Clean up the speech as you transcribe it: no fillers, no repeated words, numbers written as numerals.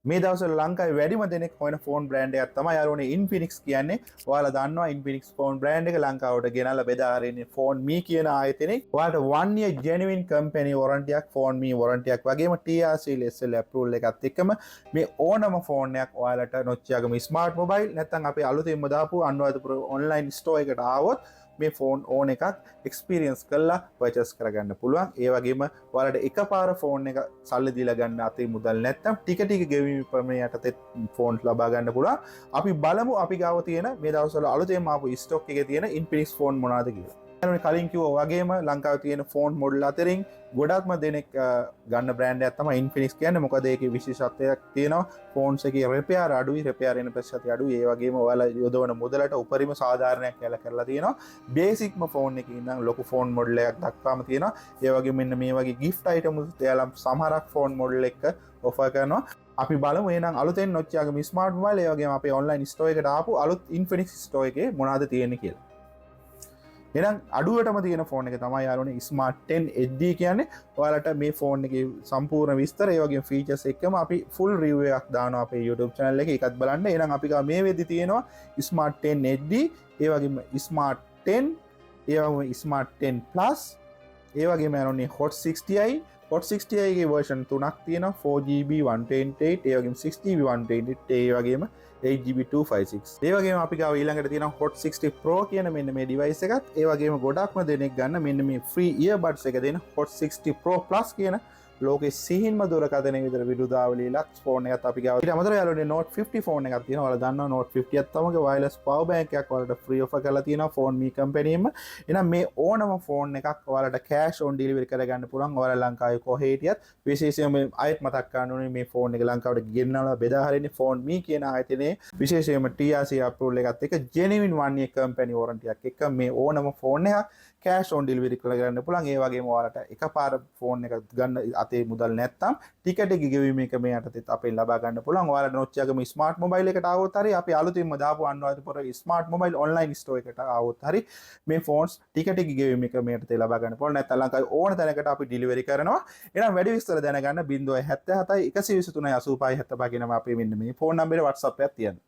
මේ දවස්වල ලංකාවේ වැඩිම දෙනෙක් හොයන ෆෝන් බ්‍රෑන්ඩ් එකක් තමයි යාළුවනේ Infinix කියන්නේ. ඔයාලා දන්නවා Infinix ෆෝන් බ්‍රෑන්ඩ් එක ලංකාවට ගෙනල්ලා බෙදා හරින්නේ Phone Me කියන ආයතනේ. ඔයාලට 1 year genuine company warranty එකක් Phone Me warranty එකක් වගේම TRC SL approval එකත් එක්කම මේ ඕනම ෆෝන් එකක් ඔයාලට නොච්චියාගම ස්මාර්ට් මොබයිල් නැත්නම් අපේ අලුතෙන්ම දාපු අනුරාධපුර ඔන්ලයින් ස්ටෝර් එකට ආවොත් මේ ෆෝන් ඕන එකක් එක්ස්පීරියන්ස් කරලා පර්චේස් කරගන්න පුළුවන්. ඒ වගේම ඔයාලට එකපාර ෆෝන් එක සල්ලි දීලා ගන්න අතේ මුදල් නැත්නම් ටික ටික ගෙවීම ප්‍රමේය යටතේ ෆෝන් ලබා ගන්න පුළුවන්. අපි බලමු අපි ගාව තියෙන මේ දවස්වල අලුතෙන්ම ආපු ස්ටොක් එකේ තියෙන Infinix ෆෝන් මොනවද කියලා. කලින් කිව්වා වගේම ලංකාවේ තියෙන ෆෝන් මොඩල් අතරින් ගොඩක්ම දෙනෙක් ගන්න බ්‍රෑන්ඩ් එකක් තමයි Infinix කියන්නේ. මොකද ඒකේ විශේෂත්වයක් තියෙනවා. ෆෝන්ස් එකේ රිපෙයාර් අඩුයි, රිපෙයාර් වෙන ප්‍රතිශතය අඩුයි. ඒ වගේම ඔයාලා යොදවන මුදලට උපරිම සාධාරණයක් කියලා කරලා තියෙනවා. බේසික්ම ෆෝන් එකේ ඉඳන් ලොකු ෆෝන් මොඩල් එකක් දක්වාම තියෙනවා. ඒ වගේම මෙන්න මේ වගේ gift items එයාලා සමහරක් ෆෝන් මොඩල් එක ඔෆර් කරනවා. අපි බලමු එහෙනම් අලුතෙන් නොච්චියාගම ස්මාර්ට් මොබයිල් ඒ වගේම අපේ ඔන්ලයින් ස්ටෝර් එකට ආපු අලුත් Infinix ස්ටෝර් එකේ මොනවද තියෙන්නේ කියලා. එහෙනම් අඩුවටම තියෙන ෆෝන් එක තමයි යාළුවනේ Smart 10 HD කියන්නේ. ඔයාලට මේ ෆෝන් එකේ සම්පූර්ණ විස්තර ඒ වගේම ෆීචර්ස් එක්කම අපි full review එකක් දානවා අපේ YouTube channel එකේ. ඒකත් බලන්න. එහෙනම් අපි ගා මේ වෙද්දි තියෙනවා Smart 10 HD, ඒ වගේම Smart 10, ඒ වගේම Smart 10 Plus, ඒ වගේම යාළුවනේ Hot 60i Hot 60i ගේ version 3ක් තියෙනවා. 4GB 128, ඒ වගේම 6GB 128, ඒ වගේම 8GB 256. ඒ වගේම අපි ගාව ඊළඟට තියෙනවා Hot 60 Pro කියන මෙන්න මේ device එකත්. ඒ වගේම ගොඩක්ම දෙනෙක් ගන්න මෙන්න මේ free earbuds එක දෙන Hot 60 Pro Plus කියන ලෝකේ සිහින්ම දුරකථනයේ විතර විදුදාවලී ලක්ස් ෆෝන් එකත් අපි ගාව. ඊට අමතරව යාළුවනේ Note 50 ෆෝන් එකක් තියෙනවා. ඔයාලා දන්නවා Note 50ත් තමක wireless power bank එකක් ඔයාලට free offer කරලා තියෙනවා Phone Me company එකම. එහෙනම් මේ ඕනම ෆෝන් එකක් ඔයාලට cash on delivery කරගන්න පුළුවන්. ඔයාලා ලංකාවේ කොහේ හිටියත් විශේෂයෙන්ම අයත් මතක් කරන්න ඕනේ මේ ෆෝන් එක ලංකාවට ගෙන්නලා බෙදා හරින්නේ Phone Me කියන ආයතනයේ විශේෂයෙන්ම TRC approval එකත් එක්ක genuine 1 year company warranty එකක් එක්ක මේ ඕනම ෆෝන් එකක් cash on delivery කරගන්න පුළුවන්. ඒ වගේම ඔයාලට එකපාර ෆෝන් එකක් ගන්න අතේ මුදල් නැත්තම් ටිකට් එක ගෙවීම එක මේ යටතේ අපෙන් ලබා ගන්න පුළුවන්. ඔයාලට නොච්චියාගම ස්මාර්ට් මොබයිල් එකට ආවොත් හරි අපි අලුතින්ම දාපු Anuradhapura smart mobile online Store එකට ආවොත් හරි මේ ෆෝන්ස් ටිකට් එක ගෙවීම එක මේ යටතේ ලබා ගන්න පුළුවන්. නැත්නම් ලංකාවේ ඕන තැනකට අපි ඩිලිවරි කරනවා. එහෙනම් වැඩි විස්තර දැනගන්න 077 123 85 75 කියන අපේ මෙන්න මේ ෆෝන් නම්බරේ WhatsApp එකක් තියෙනවා.